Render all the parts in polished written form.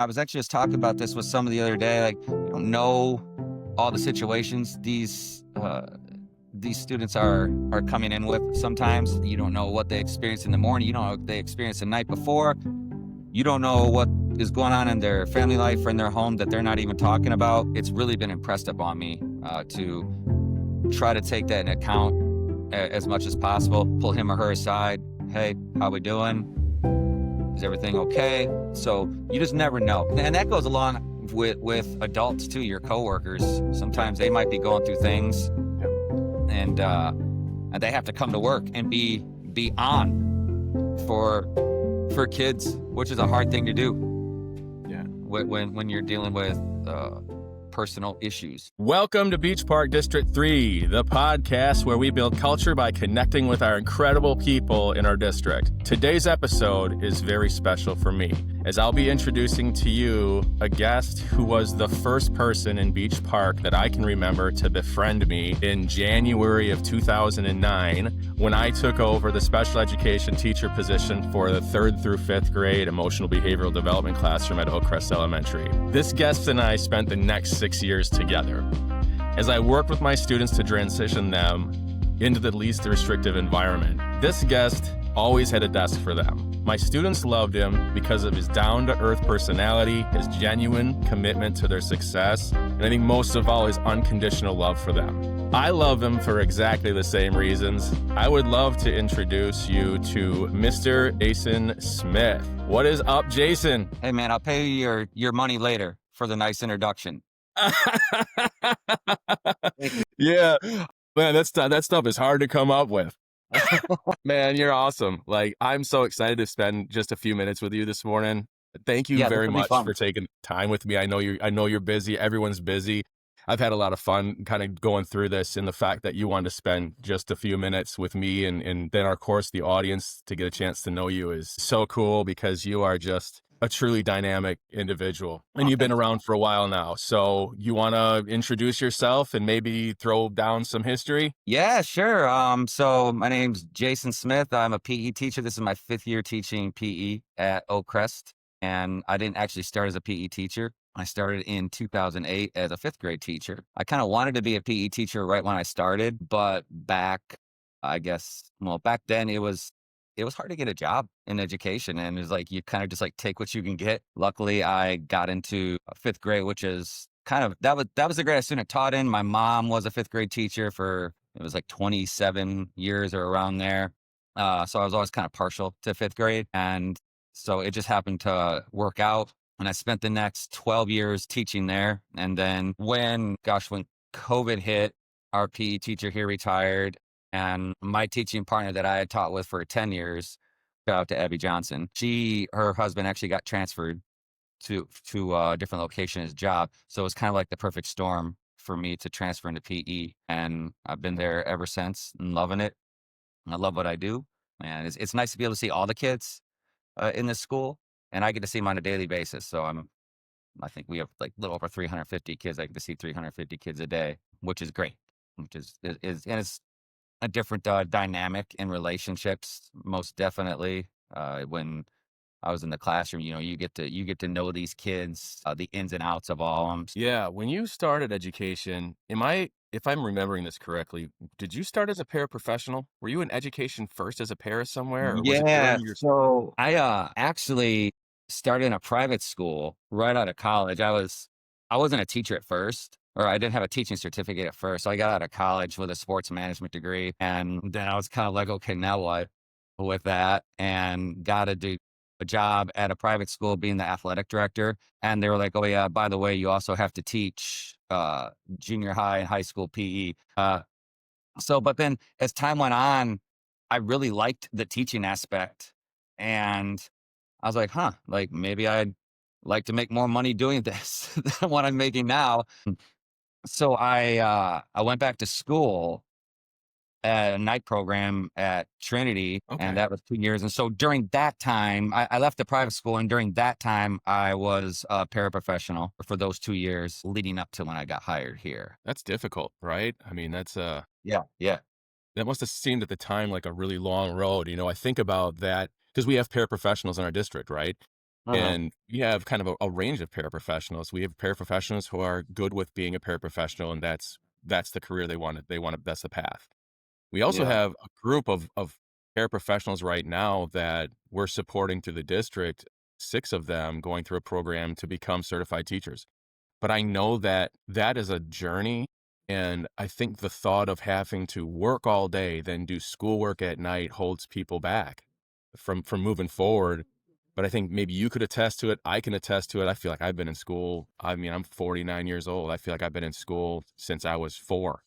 I was actually just talking about this with someone the other day. Like, you don't know all the situations these students are coming in with. Sometimes you don't know what they experience in the morning. You don't know what they experienced the night before. You don't know what is going on in their family life or in their home that they're not even talking about. It's really been impressed upon me to try to take that into account as much as possible. Pull him or her aside. Hey, how we doing? Is everything okay? So you just never know. And that goes along with adults too, your coworkers. Sometimes they might be going through things and they have to come to work and be on for kids, which is a hard thing to do. Yeah. When you're dealing with personal issues. Welcome to Beach Park District 3, the podcast where we build culture by connecting with our incredible people in our district. Today's episode is very special for me, as I'll be introducing to you a guest who was the first person in Beach Park that I can remember to befriend me in January of 2009 when I took over the special education teacher position for the 3rd through 5th grade emotional behavioral development classroom at Oak Crest Elementary. This guest and I spent the next 6 years together as I worked with my students to transition them into the least restrictive environment. This guest always had a desk for them. My students loved him because of his down-to-earth personality, his genuine commitment to their success, and I think most of all, his unconditional love for them. I love him for exactly the same reasons. I would love to introduce you to Mr. Jason Smith. What is up, Jason? Hey man, I'll pay you your money later for the nice introduction. Yeah, man, that stuff is hard to come up with. Man, you're awesome. Like, I'm so excited to spend just a few minutes with you this morning. Thank you very much for taking time with me. I know you're busy. Everyone's busy. I've had a lot of fun kind of going through this, and the fact that you wanted to spend just a few minutes with me and then, of course, the audience to get a chance to know you is so cool because you are just a truly dynamic individual, and you've been around for a while now. So you want to introduce yourself and maybe throw down some history? Yeah, sure. So my name's Jason Smith. I'm a PE teacher. This is my 5th year teaching PE at Oak Crest. And I didn't actually start as a PE teacher. I started in 2008 as a 5th grade teacher. I kind of wanted to be a PE teacher right when I started, but back then it was hard to get a job in education. And it was like, you kind of just like take what you can get. Luckily, I got into 5th grade, which is that was the grade I student taught in. My mom was a 5th grade teacher for, it was like 27 years or around there. So I was always kind of partial to 5th grade. And so it just happened to work out. And I spent the next 12 years teaching there. And then when COVID hit, our PE teacher here retired. And my teaching partner that I had taught with for 10 years, shout out to Abby Johnson, her husband actually got transferred to a different location, his job. So it was kind of like the perfect storm for me to transfer into PE. And I've been there ever since and loving it. I love what I do. And it's nice to be able to see all the kids in this school. And I get to see them on a daily basis. So I think we have like a little over 350 kids. I get to see 350 kids a day, which is great. And it's a different dynamic in relationships, most definitely. When I was in the classroom, you get to know these kids, the ins and outs of all of them. Yeah, when you started education, if I'm remembering this correctly, did you start as a paraprofessional? Were you in education first as a para somewhere, or was it Yeah, during your? so I actually started in a private school right out of college. I wasn't a teacher at first, or I didn't have a teaching certificate at first. So I got out of college with a sports management degree. And then I was kind of like, okay, now what with that? And got to do a job at a private school being the athletic director. And they were like, oh yeah, by the way, you also have to teach junior high and high school PE. But then as time went on, I really liked the teaching aspect. And I was like, like maybe I'd like to make more money doing this than what I'm making now. So I went back to school at a night program at Trinity, and that was 2 years. And so during that time, I left the private school, and during that time, I was a paraprofessional for those 2 years leading up to when I got hired here. That's difficult, right? I mean, that's Yeah. that must have seemed at the time like a really long road. I think about that because we have paraprofessionals in our district, right? Uh-huh. And we have kind of a range of paraprofessionals. We have paraprofessionals who are good with being a paraprofessional, and that's the career they want. They want that's the path. We also Yeah. have a group of paraprofessionals right now that we're supporting through the district. 6 of them going through a program to become certified teachers. But I know that that is a journey, and I think the thought of having to work all day, then do schoolwork at night holds people back from moving forward. But I think maybe you could attest to it, I can attest to it. I feel like I've been in school. I mean, I'm 49 years old. I feel like I've been in school since I was 4.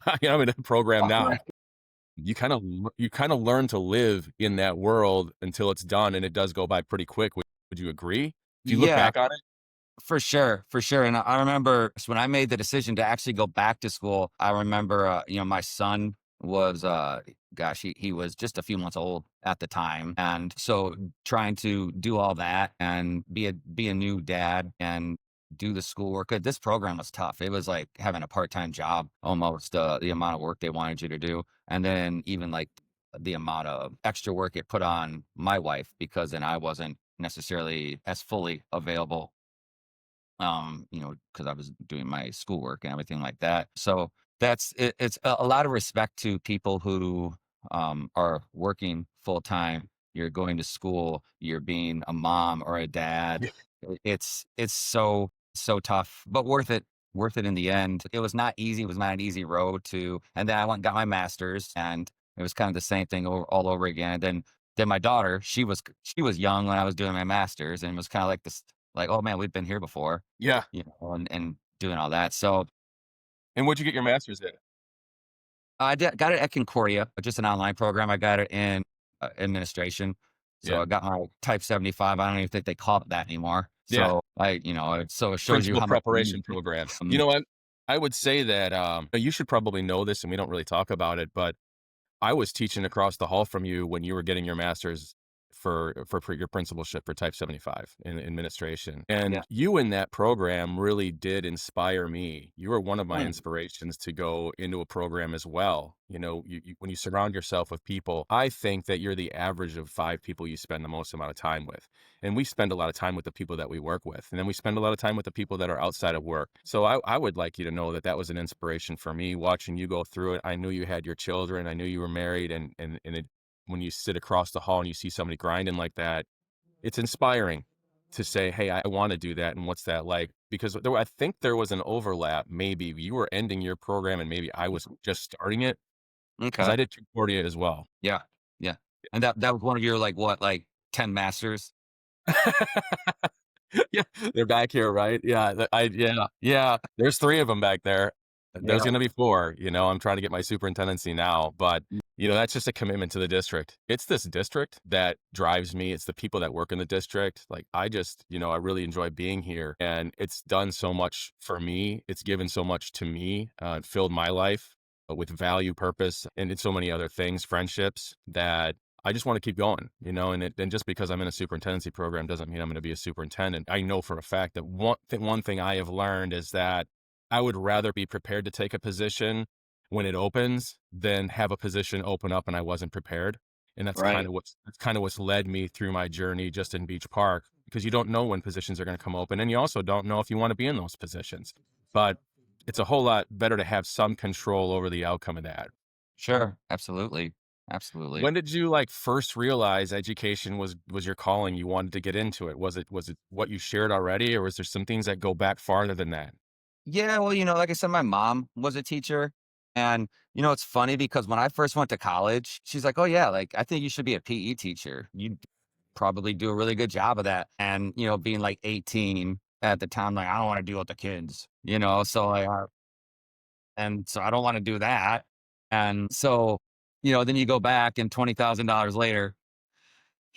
I'm in a program now. You kinda learn to live in that world until it's done, and it does go by pretty quick. Would you agree? If you look Yeah. back on it? For sure, for sure. And I remember when I made the decision to actually go back to school, I remember, my son was, gosh, he was just a few months old at the time. And so trying to do all that and be a new dad and do the schoolwork. This program was tough. It was like having a part-time job almost, the amount of work they wanted you to do. And then even like the amount of extra work it put on my wife because then I wasn't necessarily as fully available because I was doing my schoolwork and everything like that. So that's it, it's a lot of respect to people who are working full time. You're going to school. You're being a mom or a dad. Yeah. It's so tough, but worth it. Worth it in the end. It was not easy. It was not an easy road to. And then I went and got my master's, and it was kind of the same thing all over again. Then my daughter, she was young when I was doing my master's, and it was kind of like this like, "Oh, man, we've been here before," Yeah. and doing all that. So, And what'd you get your master's in? I got it at Concordia, just an online program. I got it in, administration. So Yeah. I got my Type 75. I don't even think they call it that anymore. Yeah. So so it shows you Principal how much preparation program. You know what? I would say that, you should probably know this, and we don't really talk about it, but I was teaching across the hall from you when you were getting your master's for your principalship for Type 75 in administration. Yeah. And you in that program really did inspire me. You were one of my Mm, inspirations to go into a program as well. When you surround yourself with people, I think that you're the average of 5 people you spend the most amount of time with. And we spend a lot of time with the people that we work with. And then we spend a lot of time with the people that are outside of work. So I would like you to know that that was an inspiration for me watching you go through it. I knew you had your children. I knew you were married. When you sit across the hall and you see somebody grinding like that, it's inspiring to say, hey, I want to do that. And what's that like? Because I think there was an overlap. Maybe you were ending your program and maybe I was just starting it because okay. I did Concordia as well. Yeah. Yeah. And that was one of your, like, what, like, 10 masters? Yeah, they're back here, right? Yeah, yeah. There's 3 of them back there. There's Yeah. gonna be 4. I'm trying to get my superintendency now, but, that's just a commitment to the district. It's this district that drives me. It's the people that work in the district. Like, I just, I really enjoy being here, and it's done so much for me. It's given so much to me, it filled my life, with value, purpose, and in so many other things, friendships that I just want to keep going, and just because I'm in a superintendency program doesn't mean I'm going to be a superintendent. I know for a fact that one thing I have learned is that I would rather be prepared to take a position when it opens than have a position open up and I wasn't prepared. And Right. that's kind of what's led me through my journey just in Beach Park, because you don't know when positions are going to come open, and you also don't know if you want to be in those positions. But it's a whole lot better to have some control over the outcome of that. Sure. Absolutely. Absolutely. When did you, like, first realize education was your calling, you wanted to get into it? Was it what you shared already, or was there some things that go back farther than that? Yeah, well, like I said, my mom was a teacher. And, it's funny because when I first went to college, she's like, "Oh, yeah, like, I think you should be a PE teacher. You'd probably do a really good job of that." And, being like 18 at the time, like, I don't want to deal with the kids, so and so I don't want to do that. And so, then you go back and $20,000 later,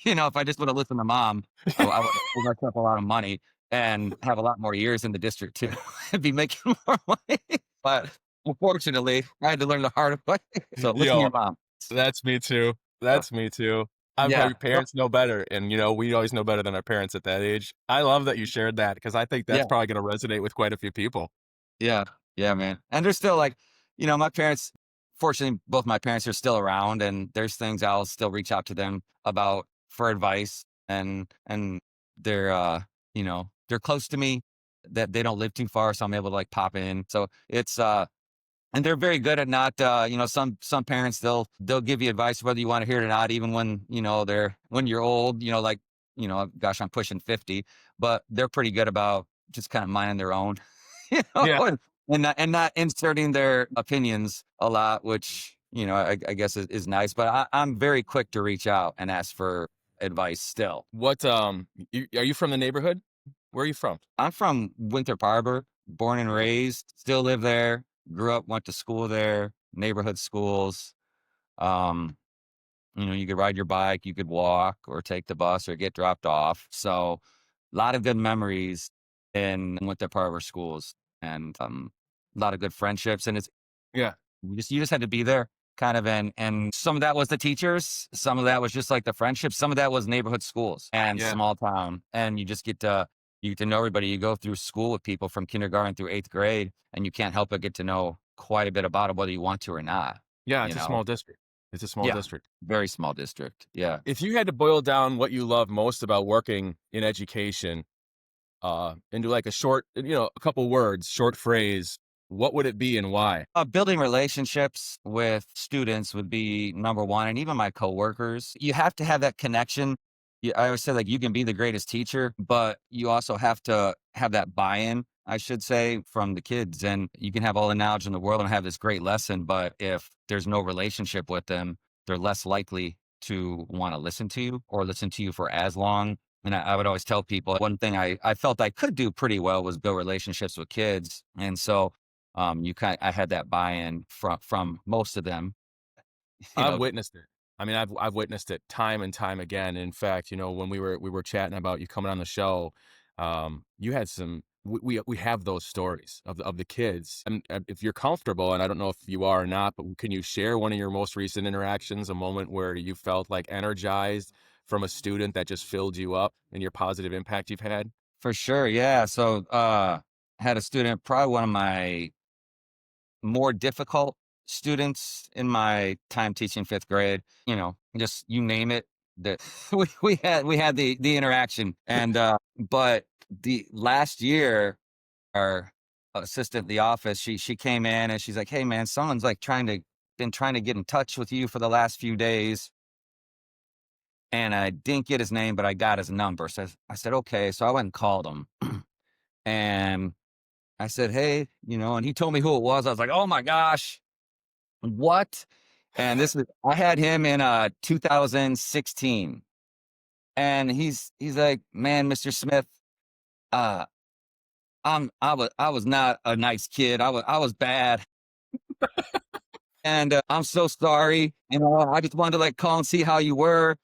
if I just would have listened to mom, I would have saved myself a lot of money and have a lot more years in the district too, and be making more money. But unfortunately, I had to learn the hard way. So listen to Yo, your mom. that's me too. Uh, That's me too. My yeah. No, parents know better, and, we always know better than our parents at that age. I love that you shared that because I think that's yeah. probably gonna resonate with quite a few people. Yeah. Yeah, man. And they're still like, my parents, fortunately, both my parents are still around, and there's things I'll still reach out to them about for advice and they're close to me, that they don't live too far, so I'm able to like pop in. So it's and they're very good at not some parents, they'll give you advice whether you want to hear it or not, even when when you're old, like, gosh, I'm pushing 50, but they're pretty good about just kind of minding their own, Yeah. and not inserting their opinions a lot, which I guess is nice. But I'm very quick to reach out and ask for advice still. What are you from the neighborhood? Where are you from? I'm from Winthrop Harbor, born and Okay. raised, still live there, grew up, went to school there, neighborhood schools. Um, you could ride your bike, you could walk or take the bus or get dropped off. So a lot of good memories in Winthrop Harbor schools, and a lot of good friendships. And it's Yeah. you just had to be there kind of, and some of that was the teachers, some of that was just like the friendships, some of that was neighborhood schools and Yeah. small town, and you get to know everybody. You go through school with people from kindergarten through 8th grade, and you can't help but get to know quite a bit about them, whether you want to or not, Yeah, you it's a know? small district. It's a small Yeah. district. Very small district. Yeah. If you had to boil down what you love most about working in education, into like a short, a couple words, short phrase, what would it be and why? Building relationships with students would be number one, and even my coworkers. You have to have that connection. I always say, like, you can be the greatest teacher, but you also have to have that buy-in, I should say, from the kids. And you can have all the knowledge in the world and have this great lesson, but if there's no relationship with them, they're less likely to want to listen to you or listen to you for as long. And I would always tell people, one thing I felt I could do pretty well was build relationships with kids. And so I had that buy-in from most of them, you I've know. witnessed it. I mean, I've witnessed it time and time again. In fact, when we were chatting about you coming on the show, you had some. We have those stories of the kids. And if you're comfortable, and I don't know if you are or not, but can you share one of your most recent interactions, a moment where you felt like energized from a student that just filled you up and your positive impact you've had? For sure, yeah. So, had a student, probably one of my more difficult students in my time teaching 5th grade, just you name it, that we had the interaction. And but the last year, our assistant in the office, she came in and she's like, "Hey man, someone's like been trying to get in touch with you for the last few days." And I didn't get his name, but I got his number. So I said, "Okay." So I went and called him, and I said, "Hey," and he told me who it was. I was like, "Oh my gosh, what?" And I had him in 2016, and he's like, "Man, Mr. Smith, uh, I was not a nice kid. I was bad, and I'm so sorry. I just wanted to like call and see how you were."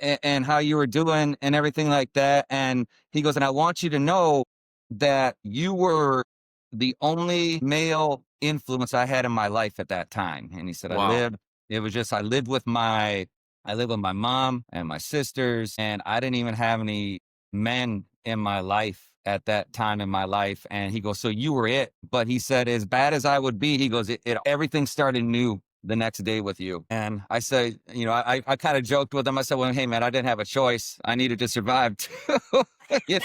And how you were doing and everything like that. And he goes, "And I want you to know that you were the only male influence I had in my life at that time." And he said, Wow. I lived with my mom and my sisters, and I didn't even have any men in my life at that time in my life. And he goes, "So you were it." But he said, "As bad as I would be," he goes, everything started new the next day with you." And I said, I kind of joked with him. I said, "Well, hey man, I didn't have a choice. I needed to survive too." You know?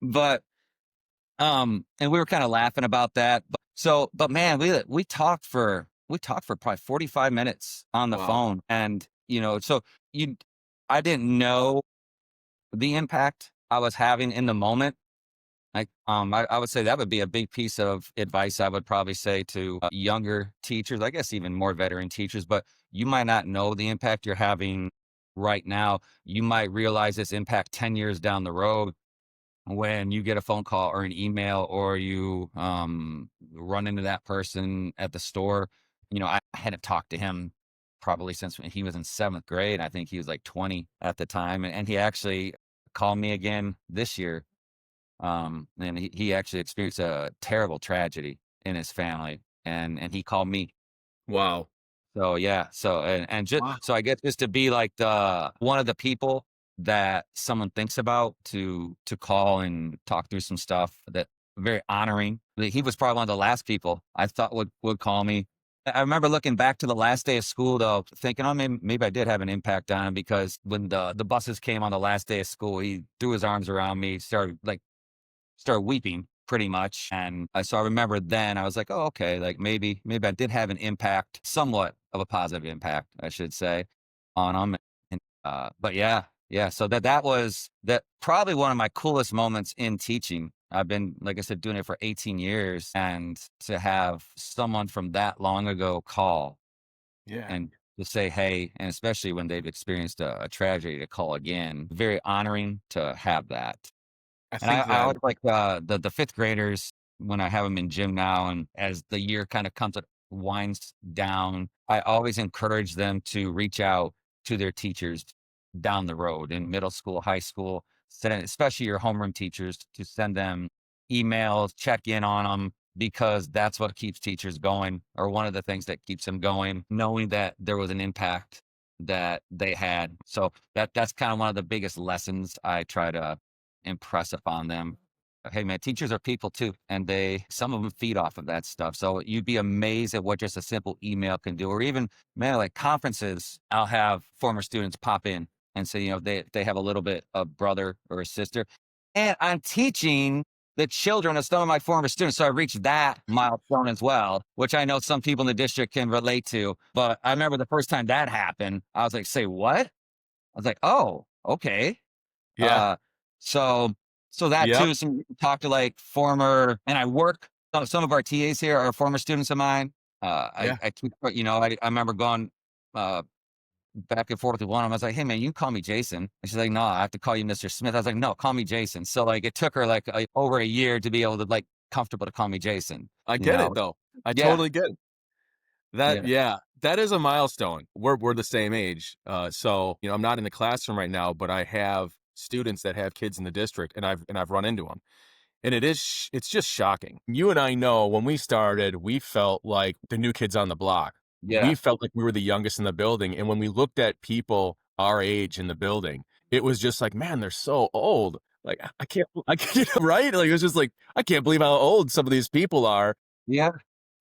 But and we were kind of laughing about that. But man, we talked for probably 45 minutes on the Wow. phone. And so you I didn't know the impact I was having in the moment. I would say that would be a big piece of advice I would probably say to younger teachers, I guess even more veteran teachers. But you might not know the impact you're having right now. You might realize this impact 10 years down the road when you get a phone call or an email, or you run into that person at the store. I hadn't talked to him probably since when he was in 7th grade. I think he was like 20 at the time. And he actually called me again this year, and he actually experienced a terrible tragedy in his family, and he called me. Wow. So yeah, and just Wow. so I guess just to be like the one of the people that someone thinks about to call and talk through some stuff, that very honoring. He was probably one of the last people I thought would call me. I remember looking back to the last day of school though, thinking, oh, maybe I did have an impact on him, because when the buses came on the last day of school, he threw his arms around me, started weeping pretty much. And so I remember then I was like, oh, okay, like maybe I did have an impact, somewhat of a positive impact, I should say, on him. And, but yeah, yeah. So that was that probably one of my coolest moments in teaching. I've been, like I said, doing it for 18 years, and to have someone from that long ago call Yeah. and to say, hey, and especially when they've experienced a tragedy, to call again, very honoring to have that. I And think I that always like the fifth graders when I have them in gym now, and as the year kind of winds down, I always encourage them to reach out to their teachers down the road in middle school, high school, especially your homeroom teachers, to send them emails, check in on them, because that's what keeps teachers going, or one of the things that keeps them going, knowing that there was an impact that they had. So that's kind of one of the biggest lessons I try to impress upon them. Hey man, teachers are people too, and some of them feed off of that stuff. So you'd be amazed at what just a simple email can do, or even, man, like conferences. I'll have former students pop in and say, they have a little bit of brother or a sister, and I'm teaching the children of some of my former students. So I reached that milestone as well, which I know some people in the district can relate to. But I remember the first time that happened, I was like, say what? I was like, oh, okay. yeah. Uh, so that Yep. too. Some talk to like former, and I work. Some of our TAs here are former students of mine. Yeah. I keep, I remember going back and forth with one of them. I was like, hey man, you can call me Jason. And she's like, no, I have to call you Mr. Smith. I was like, no, call me Jason. So like it took her like over a year to be able to like comfortable to call me Jason. I You get know, it though. I yeah, totally get it. That yeah, yeah, that is a milestone. We're the same age. So, I'm not in the classroom right now, but I have students that have kids in the district, and I've run into them. And it's just shocking. You and I know when we started, we felt like the new kids on the block. We yeah, felt like we were the youngest in the building. And when we looked at people our age in the building, it was just like, man, they're so old. Like I can't, right? Like it was just like, I can't believe how old some of these people are. yeah.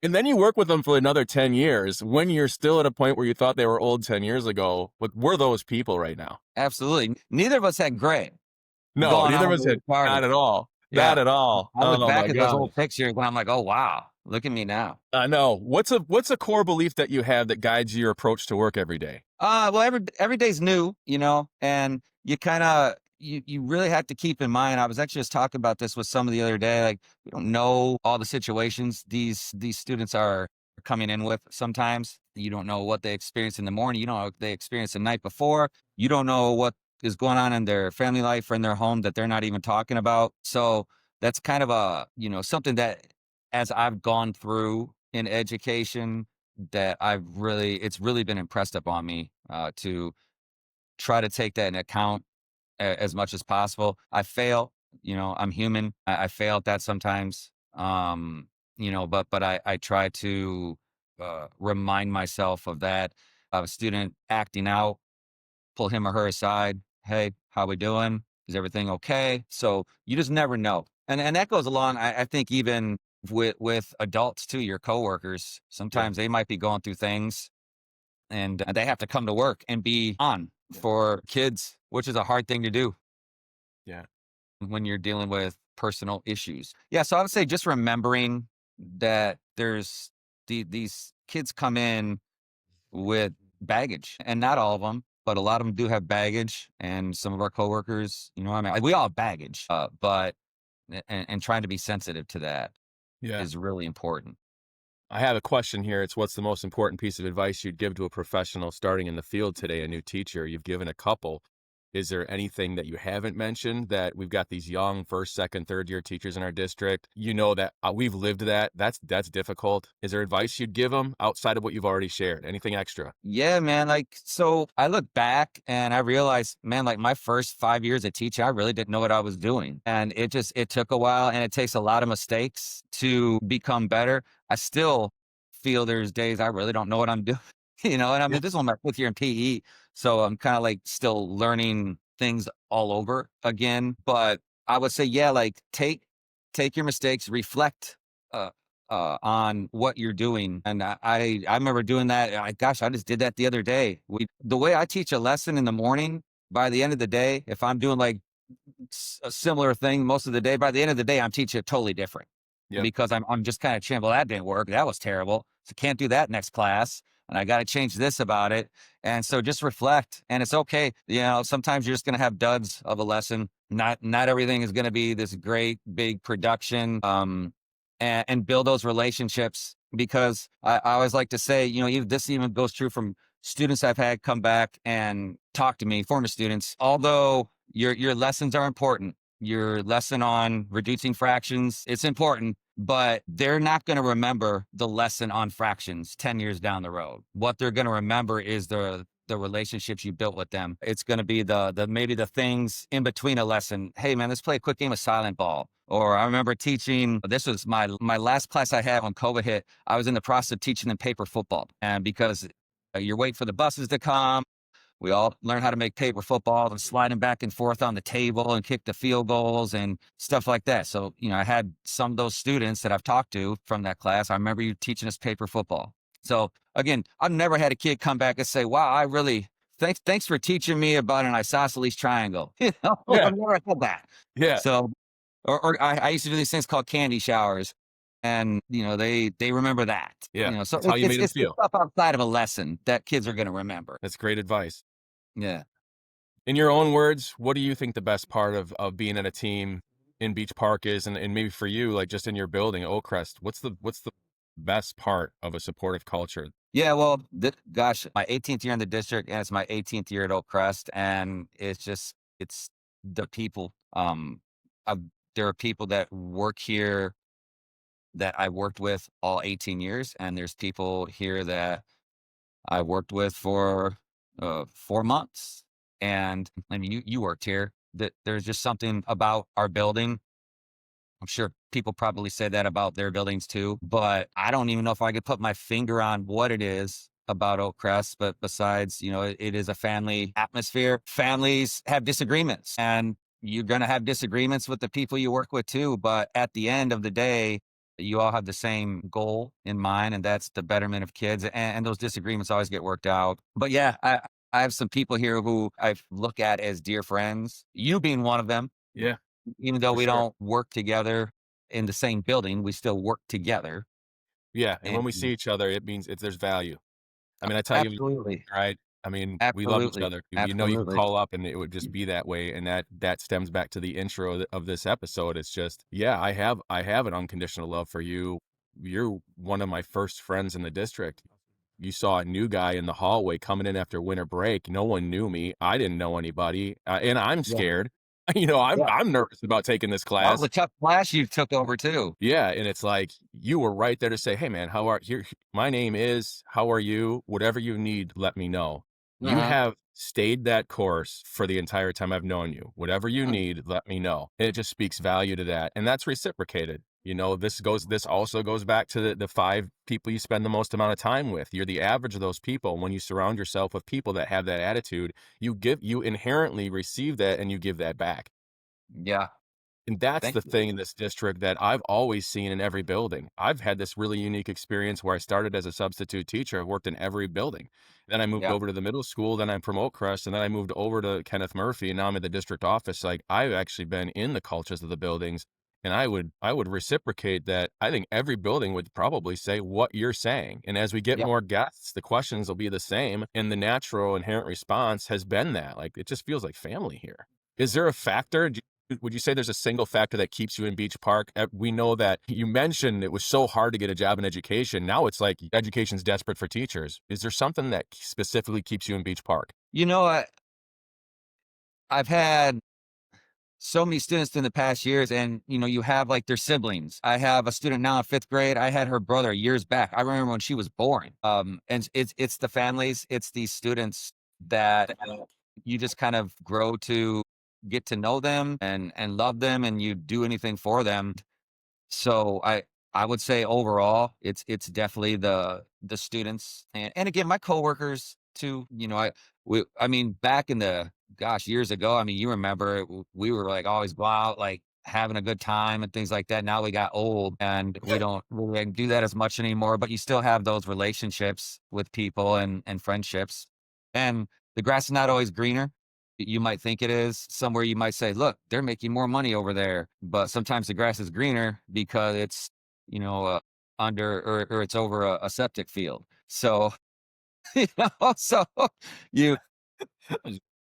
And then you work with them for another 10 years when you're still at a point where you thought they were old 10 years ago. But we're those people right now. Absolutely. Neither of us had gray No, going neither on of when us we had, started. not at all. Yeah. Not at all. I look Oh my back at those God. old pictures when I'm like, oh wow, look at me now. I know. What's a core belief that you have that guides your approach to work every day? Well, every day's new, and you kind of you really have to keep in mind. I was actually just talking about this with somebody the other day. Like, we don't know all the situations these students are coming in with. Sometimes you don't know what they experience in the morning. You don't know what they experienced the night before. You don't know what is going on in their family life or in their home that they're not even talking about. So that's kind of a something that, as I've gone through in education, that it's really been impressed upon me, to try to take that into account as much as possible. I fail, I'm human. I fail at that sometimes. But I try to remind myself of that. Of a student acting out, pull him or her aside. Hey, how we doing? Is everything okay? So you just never know. And that goes along, I think, even with adults too, your coworkers. Yeah. Sometimes they might be going through things, and they have to come to work and be on Yeah. for kids, which is a hard thing to do Yeah. when you're dealing with personal issues. Yeah, so I would say just remembering that there's these kids come in with baggage, and not all of them, but a lot of them do have baggage. And some of our coworkers, I mean, like, we all have baggage, but and trying to be sensitive to that Yeah. is really important. I have a question here. It's what's the most important piece of advice you'd give to a professional starting in the field today, a new teacher? You've given a couple. Is there anything that you haven't mentioned that we've got these young first, second, third year teachers in our district? You know that we've lived that. That's difficult. Is there advice you'd give them outside of what you've already shared? Anything extra? Yeah, man. Like, so I look back and I realized, man, like my first 5 years of teaching, I really didn't know what I was doing. And it took a while, and it takes a lot of mistakes to become better. I still feel there's days I really don't know what I'm doing, and I Yeah. mean, this is my 5th year in PE. So I'm kind of like still learning things all over again. But I would say, yeah, like take your mistakes, reflect, uh, on what you're doing. And I remember doing that. Gosh, I just did that the other day. The way I teach a lesson in the morning, by the end of the day, if I'm doing like a similar thing most of the day, by the end of the day, I'm teaching it totally different Yep. because I'm just kind of well, that didn't work. That was terrible. So can't do that next class. And I got to change this about it. And so just reflect, and it's okay. Sometimes you're just going to have duds of a lesson. Not everything is going to be this great big production. And build those relationships, because I always like to say, this even goes true from students I've had come back and talk to me, former students. Although your lessons are important, your lesson on reducing fractions, it's important, but they're not going to remember the lesson on fractions 10 years down the road. What they're going to remember is the relationships you built with them. It's going to be the maybe the things in between a lesson. Hey man, let's play a quick game of silent ball. Or I remember teaching, this was my last class I had when COVID hit. I was in the process of teaching them paper football. And because you're waiting for the buses to come, we all learn how to make paper footballs and slide them back and forth on the table and kick the field goals and stuff like that. So, I had some of those students that I've talked to from that class. I remember you teaching us paper football. So again, I've never had a kid come back and say, wow, thanks for teaching me about an isosceles triangle. Yeah. I've never had that. Yeah. So, or I used to do these things called candy showers, and they remember that. Yeah. So That's how you made them it's the feel. stuff outside of a lesson that kids are going to remember. That's great advice. Yeah. In your own words, what do you think the best part of being in a team in Beach Park is? And maybe for you, like just in your building, Oak Crest, what's the best part of a supportive culture? Yeah, well, gosh, my 18th year in the district, and it's my 18th year at Oak Crest, and it's the people. Uh, there are people that work here that I worked with all 18 years, and there's people here that I worked with for 4 months. And I mean, you worked here. That there's just something about our building. I'm sure people probably say that about their buildings too, but I don't even know if I could put my finger on what it is about Oak Crest. But besides, it is a family atmosphere. Families have disagreements, and you're going to have disagreements with the people you work with too. But at the end of the day, you all have the same goal in mind, and that's the betterment of kids. And those disagreements always get worked out. But yeah, I have some people here who I look at as dear friends, you being one of them. Yeah, Even though for we sure. don't work together in the same building, we still work together. Yeah. And when And we see each other, it means there's value. I mean, I tell you, absolutely, right? I mean, we love each absolutely, other. You can absolutely. call up and it would just be that way. And that stems back to the intro of this episode. It's just, yeah, I have an unconditional love for you. You're one of my first friends in the district. You saw a new guy in the hallway coming in after winter break. No one knew me. I didn't know anybody, and I'm Yeah, scared. I'm yeah. I'm nervous about taking this That was class. a tough class you took over too. Yeah, and it's like you were right there to say, "Hey, man, how are here? My name is. How are you? Whatever you need, let me know." You Uh-huh. have stayed that course for the entire time I've known you. Whatever you Uh, need, let me know. And it just speaks value to that, and that's reciprocated. This also goes back to the five people you spend the most amount of time with. You're the average of those people. When you surround yourself with people that have that attitude, you inherently receive that and you give that back. yeah, And that's thank the you. thing in this district that I've always seen in every building. I've had this really unique experience where I started as a substitute teacher. I've worked in every building. Then I moved Yeah, over to the middle school. Then I'm from Oak Crest. And then I moved over to Kenneth Murphy. And now I'm in the district office. Like I've actually been in the cultures of the buildings. And I would reciprocate that. I think every building would probably say what you're saying. And as we get yeah, more guests, the questions will be the same. And the natural inherent response has been that. Like it just feels like family here. Is there a factor? Would you say there's a single factor that keeps you in Beach Park? We know that you mentioned it was so hard to get a job in education. Now it's like education's desperate for teachers. Is there something that specifically keeps you in Beach Park? you know, I've had so many students in the past years, and you have like their siblings. I have a student now in 5th grade. I had her brother years back. I remember when she was born. And it's the families, it's these students that you just kind of grow to get to know them and love them, and you do anything for them. So I would say overall, it's definitely the students, and again my coworkers too. I mean back in the, gosh, years ago. I mean, you remember we were like always go out like having a good time and things like that. Now we got old and we don't really do that as much anymore, but you still have those relationships with people and friendships. And the grass is not always greener. You might think it is. Somewhere you might say, look, they're making more money over there. But sometimes the grass is greener because it's, under or it's over a septic field. So, so you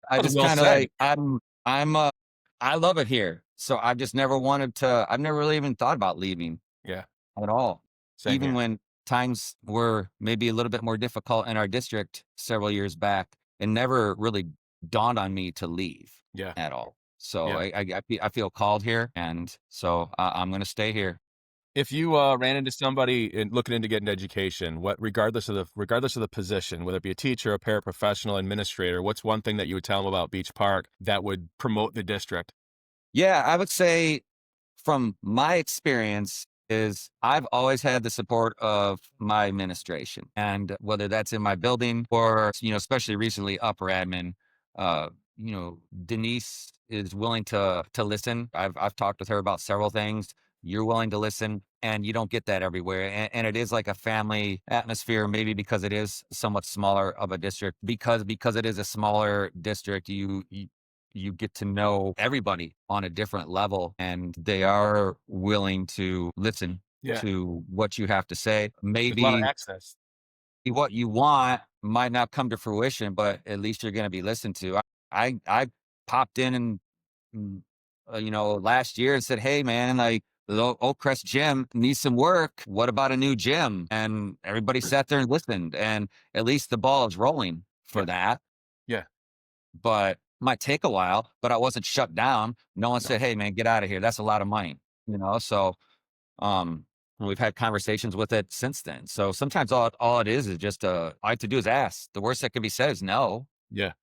I That was just well kinda said. like I love it here. So I've just never wanted to I've never really even thought about leaving Yeah, at all. same Even here. when times were maybe a little bit more difficult in our district several years back, it never really dawned on me to leave Yeah, at all. So yeah. I feel called here, and so I'm gonna stay here. If you ran into somebody looking into getting education, what regardless of the position, whether it be a teacher, a paraprofessional, administrator, what's one thing that you would tell them about Beach Park that would promote the district? Yeah, I would say from my experience is I've always had the support of my administration, and whether that's in my building or, especially recently upper admin, uh, Denise is willing to listen. I've talked with her about several things. You're willing to listen, and you don't get that everywhere. And it is like a family atmosphere, maybe because it is somewhat smaller of a district. Because it is a smaller district, you get to know everybody on a different level, and they are willing to listen Yeah, to what you have to say. there's a lot of Maybe access. what you want might not come to fruition, but at least you're going to be listened to. I popped in and last year and said, "Hey, man, like the Oak Crest gym needs some work. What about a new gym?" And everybody sat there and listened, and at least the ball is rolling for Yeah, that. yeah. But might take a while, but I wasn't shut down. No one No, said, "Hey, man, get out of here. That's a lot of money." So, um, we've had conversations with it since then. So sometimes all it is just, all I have to do is ask. The worst that can be said is no, yeah.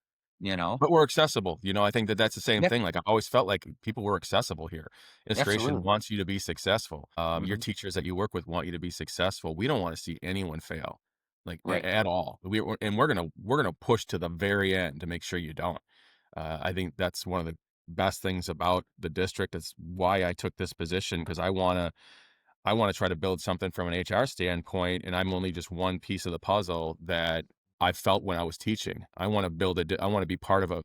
you know? But we're accessible, I think that that's the same Yeah, thing, like, I always felt like people were accessible here. Administration absolutely. wants you to be successful, your Mhm. teachers that you work with want you to be successful. We don't wanna see anyone fail, like, Right. at all. We're gonna push to the very end to make sure you don't. I think that's one of the best things about the district. It's why I took this position because I wanna try to build something from an HR standpoint, and I'm only just one piece of the puzzle that I felt when I was teaching. I wanna be part of a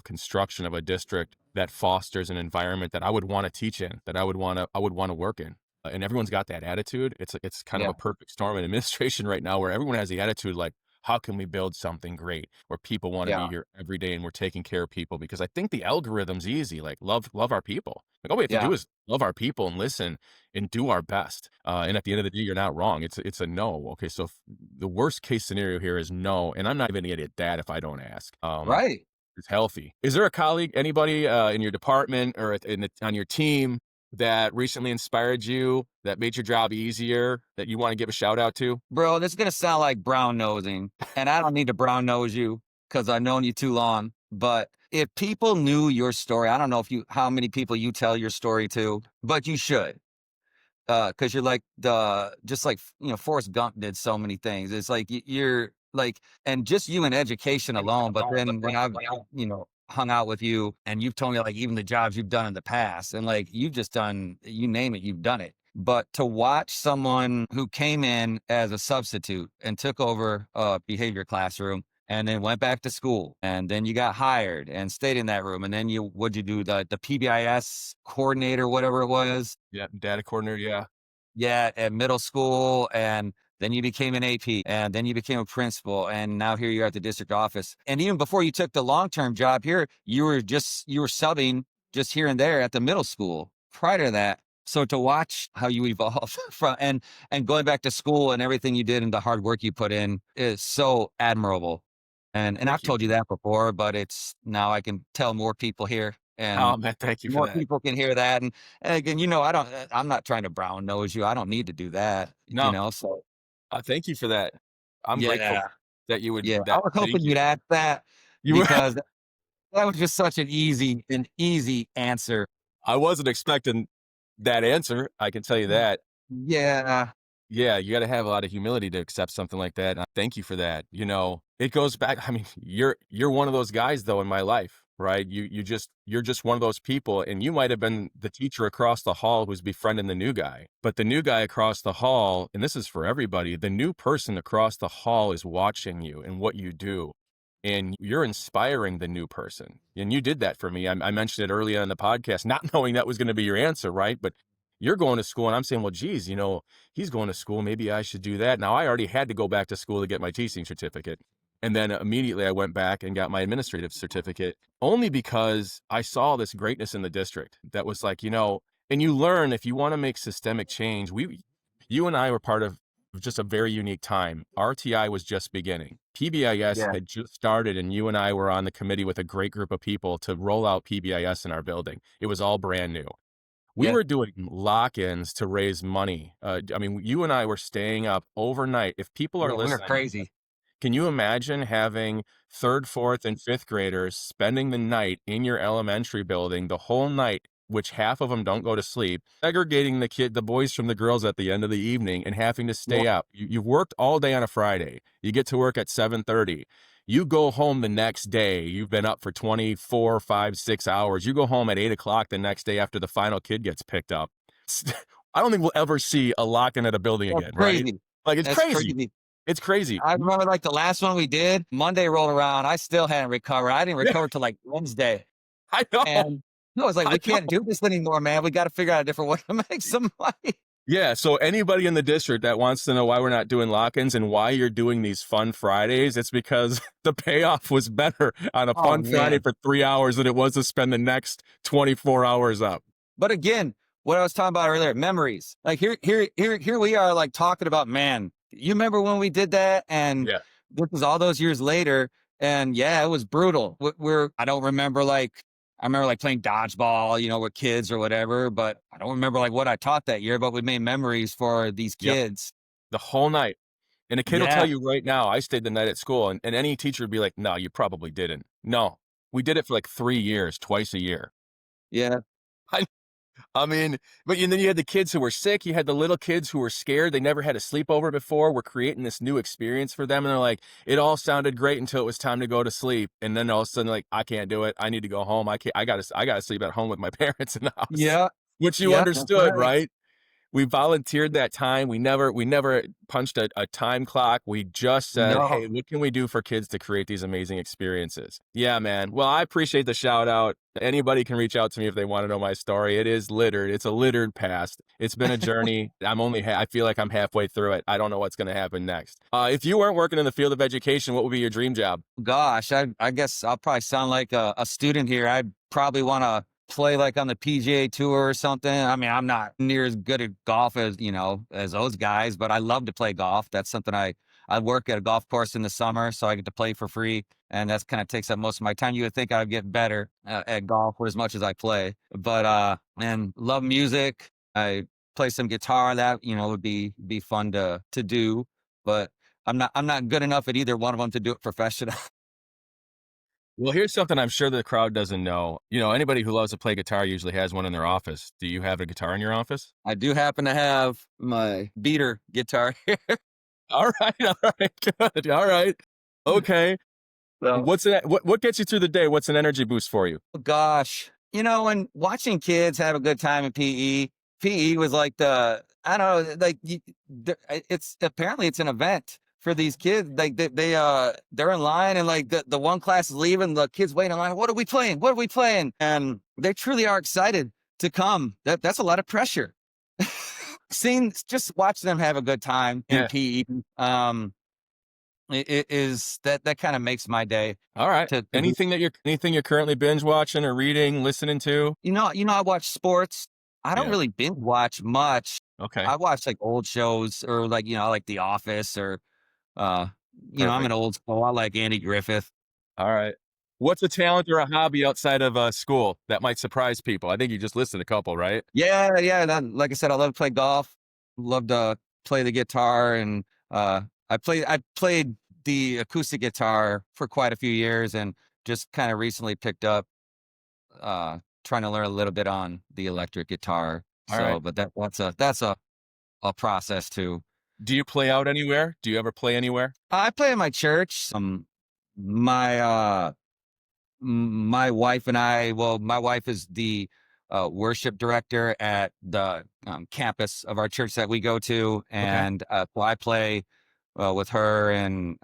construction of a district that fosters an environment that I would wanna teach in, that I would wanna work in. And everyone's got that attitude. It's kind of Yeah. a perfect storm in administration right now where everyone has the attitude like, "How can we build something great where people wanna Yeah. be here every day and we're taking care of people?" Because I think the algorithm's easy, like, love our people. Like, all we have to Yeah. do is love our people and listen and do our best. And at the end of the day, you're not wrong. It's a no. Okay, so the worst case scenario here is no, and I'm not even gonna get that if I don't ask. Right. It's healthy. Is there a colleague, anybody in your department or on your team that recently inspired you, that made your job easier, that you want to give a shout out to? Bro, this is gonna sound like brown nosing, and I don't need to brown nose you because 'cause I've known you too long. But if people knew your story, I don't know if you how many people you tell your story to, but you should. Because you're like the just like Forrest Gump did so many things. It's like you're like, and just you in education alone. But then when I've hung out with you, and you've told me like even the jobs you've done in the past, and like you've just done, you name it, you've done it. But to watch someone who came in as a substitute and took over a behavior classroom and then went back to school and then you got hired and stayed in that room and then what'd you do, the PBIS coordinator, whatever it was, Yeah, data coordinator. Yeah, yeah, at middle school, and then you became an AP, and then you became a principal, and now here you're at the district office. And even before you took the long-term job here, you were subbing just here and there at the middle school prior to that. So to watch how you evolve from and going back to school and everything you did and the hard work you put in is so admirable. And I've thank you. told you that before, but it's now I can tell more people here, Oh and man, thank you for more that. people can hear that. And again, I'm not trying to brown nose you. I don't need to do that, No, so thank you for that. I'm grateful yeah. that you would Yeah. I that. was Thank hoping you. you'd ask that You were. because that was just such an easy answer. I wasn't expecting that answer. I can tell you that. Yeah. Yeah, you gotta have a lot of humility to accept something like that, and I thank you for that. It goes back. I mean, you're one of those guys though in my life. right? You're just one of those people, and you might have been the teacher across the hall who's befriending the new guy. But the new guy across the hall, and this is for everybody, the new person across the hall is watching you and what you do. And you're inspiring the new person. And you did that for me. I mentioned it earlier in the podcast, not knowing that was going to be your answer, right? But you're going to school, and I'm saying, well, geez, he's going to school. Maybe I should do that. Now, I already had to go back to school to get my teaching certificate. And then immediately I went back and got my administrative certificate, only because I saw this greatness in the district that was like, and you learn, if you want to make systemic change, you and I were part of just a very unique time. RTI was just beginning. PBIS Yeah. had just started, and you and I were on the committee with a great group of people to roll out PBIS in our building. It was all brand new. We Yeah. were doing lock-ins to raise money. You and I were staying up overnight. If people are Yeah, we're listening, crazy. can you imagine having third, fourth, and fifth graders spending the night in your elementary building the whole night, which half of them don't go to sleep, segregating the boys from the girls at the end of the evening and having to stay Yeah. up? You've worked all day on a Friday. You get to work at 7:30. You go home the next day. You've been up for 24, 5, 6 hours. You go home at 8 o'clock the next day after the final kid gets picked up. I don't think we'll ever see a lock-in at a building That's again, right? crazy. Like, it's That's crazy. crazy. It's crazy. I remember like the last one we did, Monday rolled around. I still hadn't recovered. I didn't Yeah, recover till like Wednesday. I know. And no, it's like, I we can't know. do this anymore, man. We got to figure out a different way to make some money. Yeah. So anybody in the district that wants to know why we're not doing lock-ins and why you're doing these fun Fridays, it's because the payoff was better on a Oh, fun Friday man. for 3 hours than it was to spend the next 24 hours up. But again, what I was talking about earlier, memories. Like here we are, like talking about, man, you remember when we did that? And Yeah. this was all those years later. And yeah, it was brutal. I don't remember I remember like playing dodgeball, with kids or whatever, but I don't remember like what I taught that year, but we made memories for these Yep. kids. The whole night. And a kid will Yeah. tell you right now, I stayed the night at school, and any teacher would be like, no, you probably didn't. No, we did it for like 3 years, twice a year. Yeah. I mean, but and then you had the kids who were sick. You had the little kids who were scared. They never had a sleepover before. We're creating this new experience for them. And they're like, it all sounded great until it was time to go to sleep. And then all of a sudden, like, I can't do it. I need to go home. I gotta sleep at home with my parents in the house. Yeah. Which you Yeah. That's understood, right. right? We volunteered that time. We never punched a time clock. We just said, No. hey, what can we do for kids to create these amazing experiences? Yeah, man. Well, I appreciate the shout out. Anybody can reach out to me if they want to know my story. It is littered. It's a littered past. It's been a journey. I feel like I'm halfway through it. I don't know what's going to happen next. If you weren't working in the field of education, what would be your dream job? Gosh, I guess I'll probably sound like a student here. I'd probably want to play like on the PGA Tour or something. I mean, I'm not near as good at golf as those guys, but I love to play golf. That's something I work at a golf course in the summer, so I get to play for free, and that's kind of takes up most of my time. You would think I'd get better at golf for as much as I play, but and love music. I play some guitar. That would be fun to do, but I'm not good enough at either one of them to do it professional. Well, here's something I'm sure the crowd doesn't know. Anybody who loves to play guitar usually has one in their office. Do you have a guitar in your office? I do happen to have my beater guitar here. All right. Good. All right. Okay. So, What gets you through the day? What's an energy boost for you? gosh, when watching kids have a good time in PE was like I don't know, like it's apparently it's an event for these kids. Like they're in line, and like the one class is leaving, the kids waiting in line. What are we playing? What are we playing? And they truly are excited to come. That's a lot of pressure. Just watching them have a good time in Yeah. PE. It is that kind of makes my day. All right. Anything you're currently binge watching or reading, listening to? I watch sports. I don't Yeah. really binge watch much. Okay. I watch like old shows, or like like The Office, or I'm Perfect. an old school. I like Andy Griffith. All right. What's a talent or a hobby outside of school that might surprise people? I think you just listed a couple, right? Yeah. Like I said, I love to play golf. Love to play the guitar, and I played the acoustic guitar for quite a few years, and just kind of recently picked up trying to learn a little bit on the electric guitar. All So, right. but that's a process too. Do you play out anywhere? Do you ever play anywhere? I play in my church. My My wife and I, well, my wife is the worship director at the campus of our church that we go to. Okay. And so I play with her and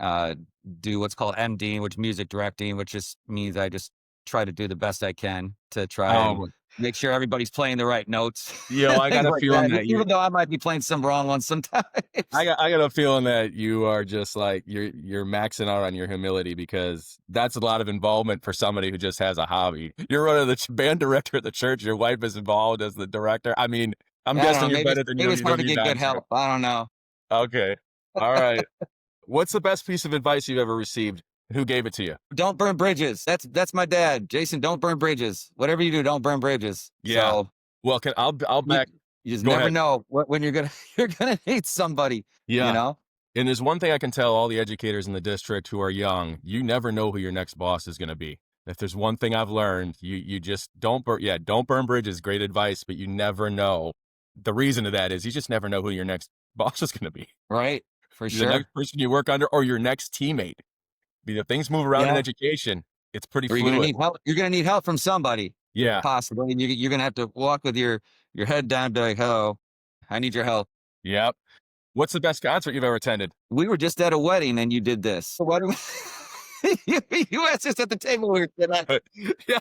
do what's called MD, which music directing, which just means I just try to do the best I can to try and Oh, make sure everybody's playing the right notes yo, and I got things a like feeling that. that Even though I might be playing some wrong ones sometimes. I got a feeling that you are just like you're maxing out on your humility, because that's a lot of involvement for somebody who just has a hobby. You're one of the band director at the church. Your wife is involved as the director. I mean, I'm I don't guessing know. you're better than Maybe it's hard to you get good guys are. help. I don't know. Okay. All right. What's the best piece of advice you've ever received? Who gave it to you? Don't burn bridges. That's my dad, Jason. Don't burn bridges. Whatever you do, don't burn bridges. Yeah. So Well, I'll you, back. you just Go never ahead. know when you're gonna you're gonna need somebody. You Yeah. know. And there's one thing I can tell all the educators in the district who are young: you never know who your next boss is going to be. If there's one thing I've learned, you just don't burn bridges. Great advice, but you never know. The reason to that is you just never know who your next boss is going to be. Right. For The next sure. person you work under, or your next teammate. If things move around in Yeah. education, it's pretty Or you're gonna fluid. need help. You're gonna need help from somebody, Yeah. possibly. And you're gonna have to walk with your head down, and be like, "Hello, I need your help." Yep. What's the best concert you've ever attended? We were just at a wedding, and you did this. What? You asked us at the table. We were sitting at. Yeah.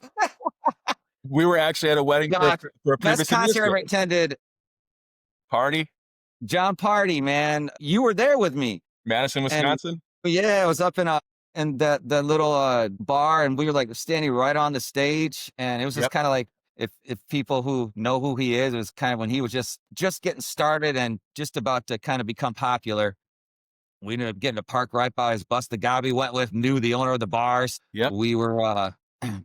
We were actually at a wedding God, for a best previous concert I ever administrator. attended. Party, John Party, man. You were there with me. Madison, And Wisconsin. yeah, I was up in that little bar, and we were like standing right on the stage, and it was just Yep. kind of like if people who know who he is, it was kind of when he was just getting started and just about to kind of become popular. We ended up getting to park right by his bus. The guy we went with knew the owner of the bars. Yep. We were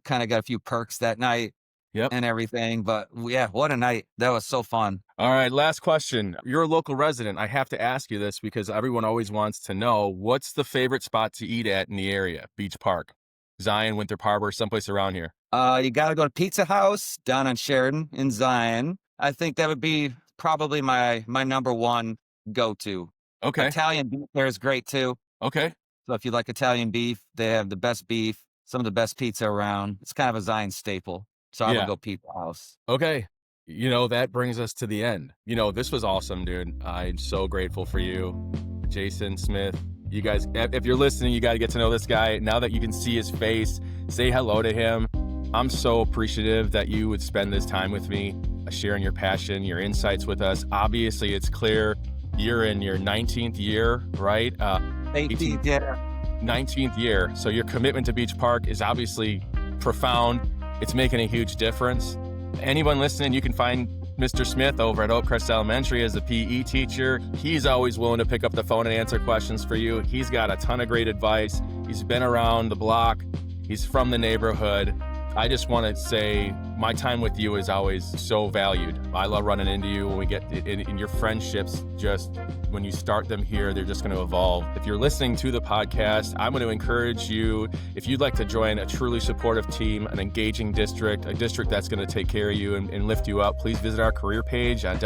kind of got a few perks that night Yep. and everything, but yeah, what a night. That was so fun. All right, last question. You're a local resident. I have to ask you this because everyone always wants to know, what's the favorite spot to eat at in the area? Beach Park, Zion, Winthrop Harbor, someplace around here. You got to go to Pizza House down on Sheridan in Zion. I think that would be probably my number one go-to. Okay. Italian beef there is great too. Okay. So if you like Italian beef, they have the best beef, some of the best pizza around. It's kind of a Zion staple. So I Yeah. would go Pizza House. Okay. That brings us to the end. This was awesome, dude. I'm so grateful for you, Jason Smith. You guys, if you're listening, you got to get to know this guy. Now that you can see his face, say hello to him. I'm so appreciative that you would spend this time with me, sharing your passion, your insights with us. Obviously, it's clear you're in your 19th year, right? 18th, yeah. 19th year. So your commitment to Beach Park is obviously profound. It's making a huge difference. Anyone listening, you can find Mr. Smith over at Oak Crest Elementary as a PE teacher. He's always willing to pick up the phone and answer questions for you. He's got a ton of great advice. He's been around the block. He's from the neighborhood. I just want to say my time with you is always so valued. I love running into you when we get in your friendships. Just when you start them here, they're just going to evolve. If you're listening to the podcast, I'm going to encourage you, if you'd like to join a truly supportive team, an engaging district, a district that's going to take care of you and lift you up, please visit our career page on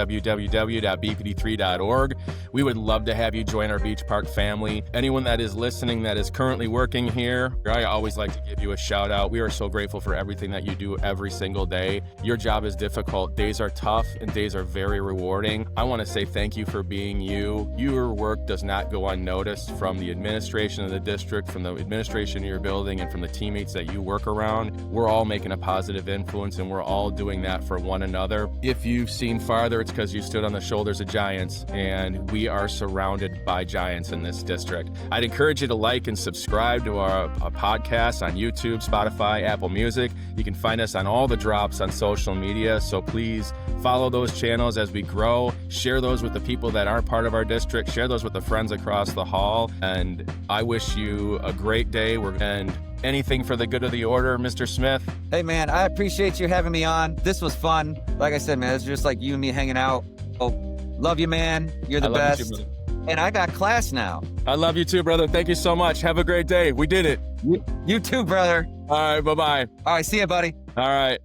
www.bpd3.org. We would love to have you join our Beach Park family. Anyone that is listening that is currently working here, I always like to give you a shout out. We are so grateful for everything that you do every single day. Your job is difficult. Days are tough and days are very rewarding. I want to say thank you for being you. Your work does not go unnoticed from the administration of the district, from the administration of your building, and from the teammates that you work around. We're all making a positive influence, and we're all doing that for one another. If you've seen farther, it's because you stood on the shoulders of giants, and we are surrounded by giants in this district. I'd encourage you to like and subscribe to our podcast on YouTube, Spotify, Apple Music. You can find us on all the drops on social media, so please follow those channels as we grow. Share those with the people that aren't part of our district. Share those with the friends across the hall. And I wish you a great day. And anything for the good of the order, Mr. Smith? Hey, man, I appreciate you having me on. This was fun. Like I said, man, it's just like you and me hanging out. Oh, love you, man. You're the best. You too, and I got class now. I love you too, brother. Thank you so much. Have a great day. We did it. You too, brother. All right, bye-bye. All right, see you, buddy. All right.